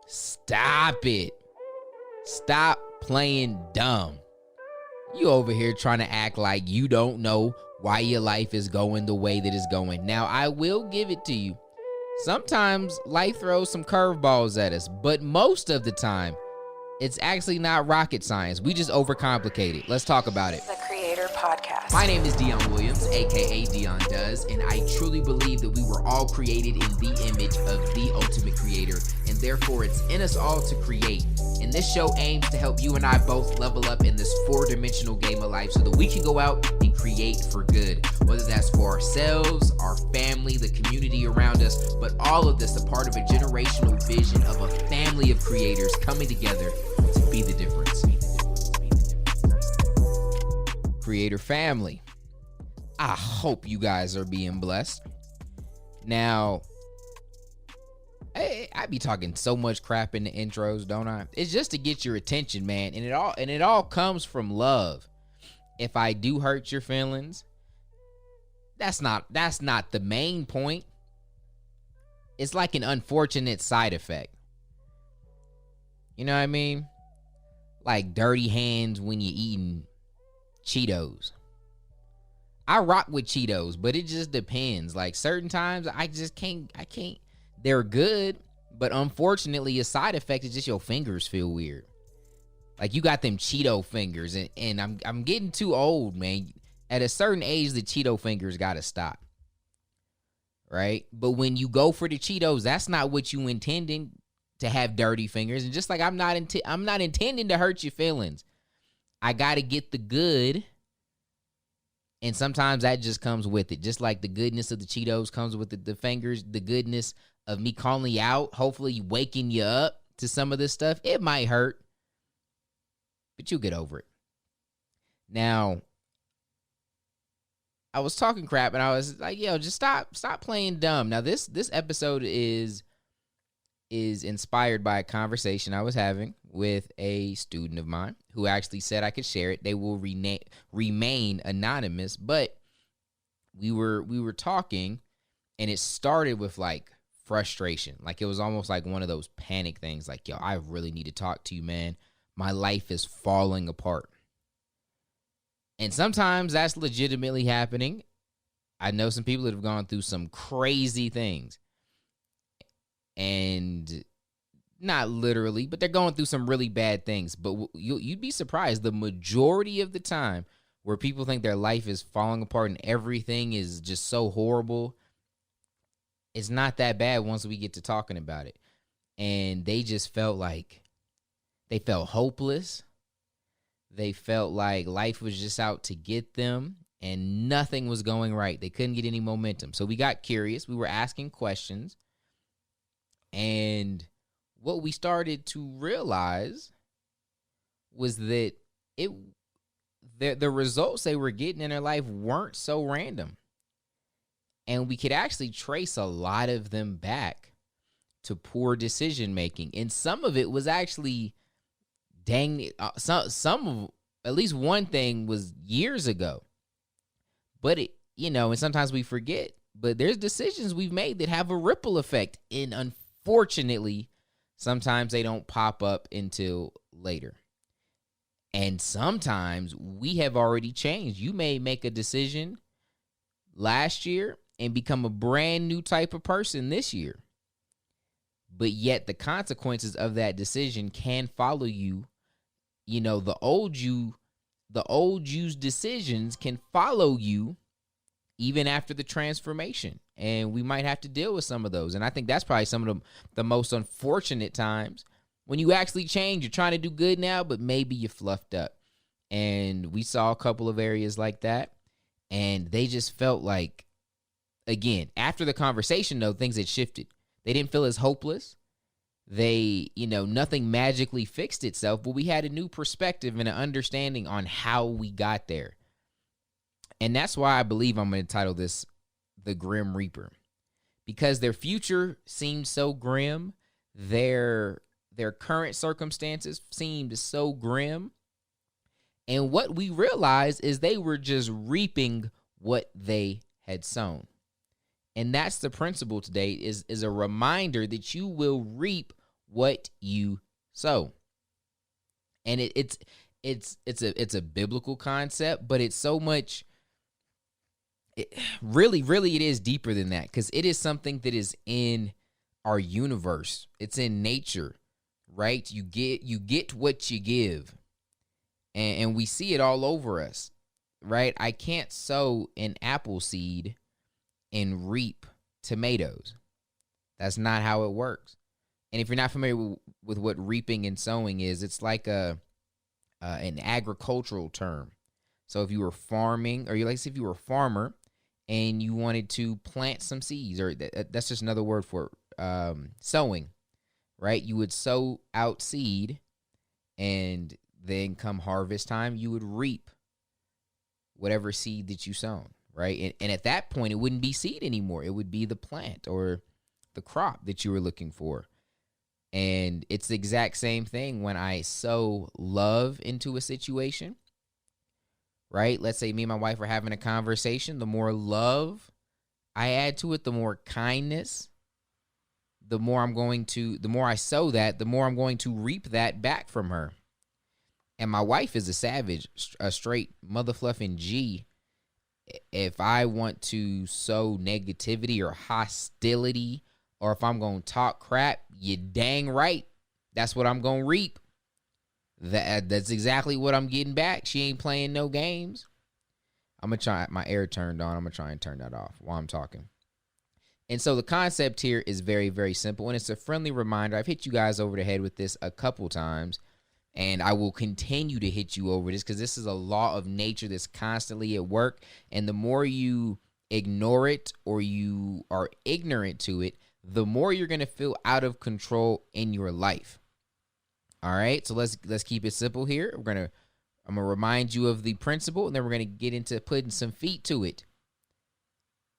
Stop it. Stop playing dumb. You over here trying to act like you don't know why your life is going the way that it's going. Now, I will give it to you. Sometimes life throws some curveballs at us, but most of the time, it's actually not rocket science. We just overcomplicate it. Let's talk about it. The Creator Podcast. My name is Dion Williams, aka Dion Does, and I truly believe that we were all created in the image of the ultimate creator, and therefore it's in us all to create. And this show aims to help you and I both level up in this four-dimensional game of life so that we can go out and create for good, whether that's for ourselves, our family, the community around us, but all of this a part of a generational vision of a family of creators coming together to be the difference. Creator family, I hope you guys are being blessed. Now, I be talking so much crap in the intros, don't I? It's just to get your attention, man, and it all comes from love. If I do hurt your feelings, that's not the main point. It's like an unfortunate side effect. You know what I mean? Like dirty hands when you're eating Cheetos. I rock with Cheetos, but it just depends. Like certain times I can't. They're good, but unfortunately a side effect is just your fingers feel weird. Like you got them Cheeto fingers, and I'm getting too old, man. At a certain age, the Cheeto fingers gotta stop. Right? But when you go for the Cheetos, that's not what you intending to have dirty fingers. And just like I'm not intending to hurt your feelings. I gotta get the good. And sometimes that just comes with it. Just like the goodness of the Cheetos comes with the fingers, the goodness of me calling you out, hopefully waking you up to some of this stuff. It might hurt, but you'll get over it. Now, I was talking crap and I was like, yo, just stop playing dumb. Now, this episode is inspired by a conversation I was having with a student of mine who actually said I could share it. They will remain anonymous, but we were talking and it started with like frustration. Like it was almost like one of those panic things. Like, yo, I really need to talk to you, man. My life is falling apart. And sometimes that's legitimately happening. I know some people that have gone through some crazy things. And not literally, but they're going through some really bad things. But you'd be surprised. The majority of the time where people think their life is falling apart and everything is just so horrible, it's not that bad once we get to talking about it. And they just felt like they felt hopeless. They felt like life was just out to get them and nothing was going right. They couldn't get any momentum. So we got curious. We were asking questions. And what we started to realize was that the results they were getting in their life weren't so random. And we could actually trace a lot of them back to poor decision making. And some of it was actually some of, at least one thing was years ago. But and sometimes we forget, but there's decisions we've made that have a ripple effect. And unfortunately, sometimes they don't pop up until later. And sometimes we have already changed. You may make a decision last year and become a brand new type of person this year. But yet the consequences of that decision can follow you. The old you's decisions can follow you even after the transformation. And we might have to deal with some of those. And I think that's probably some of the most unfortunate times when you actually change. You're trying to do good now, but maybe you fluffed up. And we saw a couple of areas like that. And they just felt like, again, after the conversation, though, things had shifted. They didn't feel as hopeless. They, nothing magically fixed itself, but we had a new perspective and an understanding on how we got there. And that's why I believe I'm going to title this The Grim Reaper, because their future seemed so grim. Their current circumstances seemed so grim. And what we realized is they were just reaping what they had sown. And that's the principle today is a reminder that you will reap what you sow. And it's a biblical concept, but it's so much really it is deeper than that, because it is something that is in our universe. It's in nature, right? You get what you give. And we see it all over us, right? I can't sow an apple seed and reap tomatoes. That's not how it works. And if you're not familiar with what reaping and sowing is, it's like an agricultural term. So if you were farming, or if you were a farmer and you wanted to plant some seeds, or that's just another word for sowing, right? You would sow out seed, and then come harvest time, you would reap whatever seed that you sown, right? And at that point, it wouldn't be seed anymore. It would be the plant or the crop that you were looking for. And it's the exact same thing when I sow love into a situation, right? Let's say me and my wife are having a conversation. The more love I add to it, the more kindness, the more I sow that, the more I'm going to reap that back from her. And my wife is a savage, a straight motherfluffing G. If I want to sow negativity or hostility, or if I'm going to talk crap, you dang right, that's what I'm going to reap. That's exactly what I'm getting back. She ain't playing no games. I'm going to try, my air turned on. I'm going to try and turn that off while I'm talking. And so the concept here is very, very simple. And it's a friendly reminder. I've hit you guys over the head with this a couple times, and I will continue to hit you over this, because this is a law of nature that's constantly at work. And the more you ignore it or you are ignorant to it, the more you're going to feel out of control in your life. All right, so let's keep it simple here. I'm going to remind you of the principle, and then we're going to get into putting some feet to it.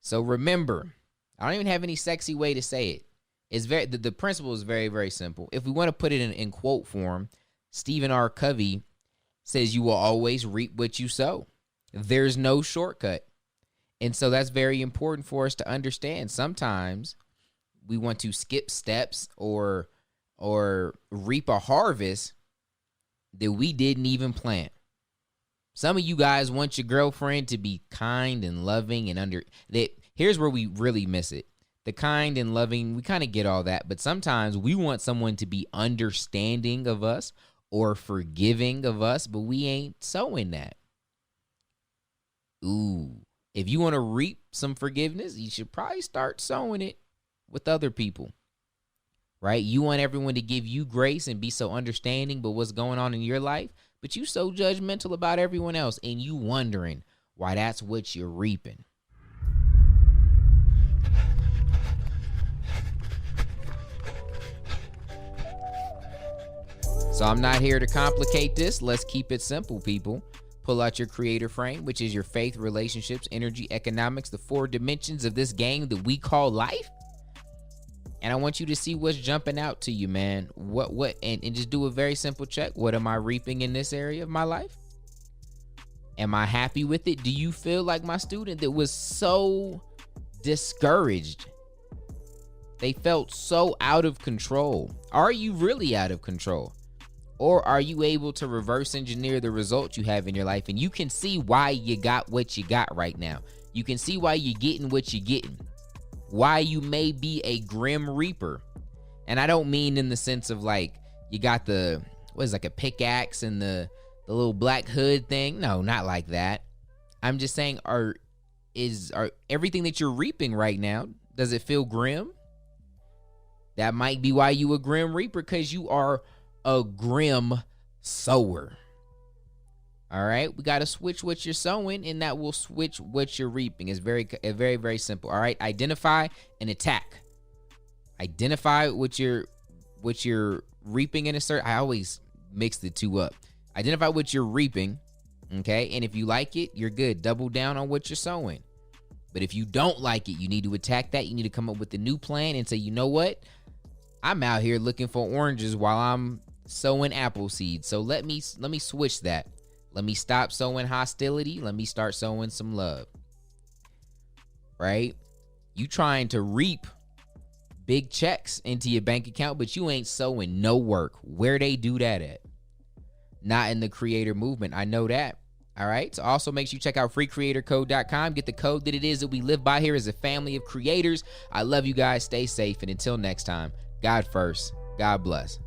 So remember, I don't even have any sexy way to say it. It's the principle is very, very simple. If we want to put it in quote form, Stephen R. Covey says, you will always reap what you sow. There's no shortcut. And so that's very important for us to understand. Sometimes we want to skip steps or reap a harvest that we didn't even plant. Some of you guys want your girlfriend to be kind and loving and here's where we really miss it. The kind and loving, we kind of get all that, but sometimes we want someone to be understanding of us or forgiving of us, but we ain't sowing that. Ooh, if you want to reap some forgiveness, you should probably start sowing it with other people, right? You want everyone to give you grace and be so understanding but what's going on in your life, but you so judgmental about everyone else, and you wondering why that's what you're reaping. So I'm not here to complicate this. Let's keep it simple, people. Pull out your creator frame, which is your faith, relationships, energy, economics, the 4 dimensions of this game that we call life. And I want you to see what's jumping out to you, man. And just do a very simple check. What am I reaping in this area of my life? Am I happy with it? Do you feel like my student that was so discouraged? They felt so out of control. Are you really out of control? Or are you able to reverse engineer the results you have in your life? And you can see why you got what you got right now. You can see why you're getting what you're getting. Why you may be a grim reaper. And I don't mean in the sense of like you got a pickaxe and the little black hood thing. No, not like that. I'm just saying, are everything that you're reaping right now, does it feel grim? That might be why you a grim reaper, because you are a grim sower. All right, we got to switch what you're sowing, and that will switch what you're reaping. It's very, very, very simple. All right, identify and attack. Identify what you're reaping in a certain. I always mix the two up. Identify what you're reaping, okay, and if you like it, you're good. Double down on what you're sowing. But if you don't like it, you need to attack that. You need to come up with a new plan and say, you know what? I'm out here looking for oranges while I'm sowing apple seeds. So let me switch that. Let me stop sowing hostility. Let me start sowing some love. Right? You trying to reap big checks into your bank account, but you ain't sowing no work. Where they do that at? Not in the creator movement. I know that. All right. So also make sure you check out freecreatorcode.com. Get the code that it is that we live by here as a family of creators. I love you guys. Stay safe. And until next time, God first. God bless.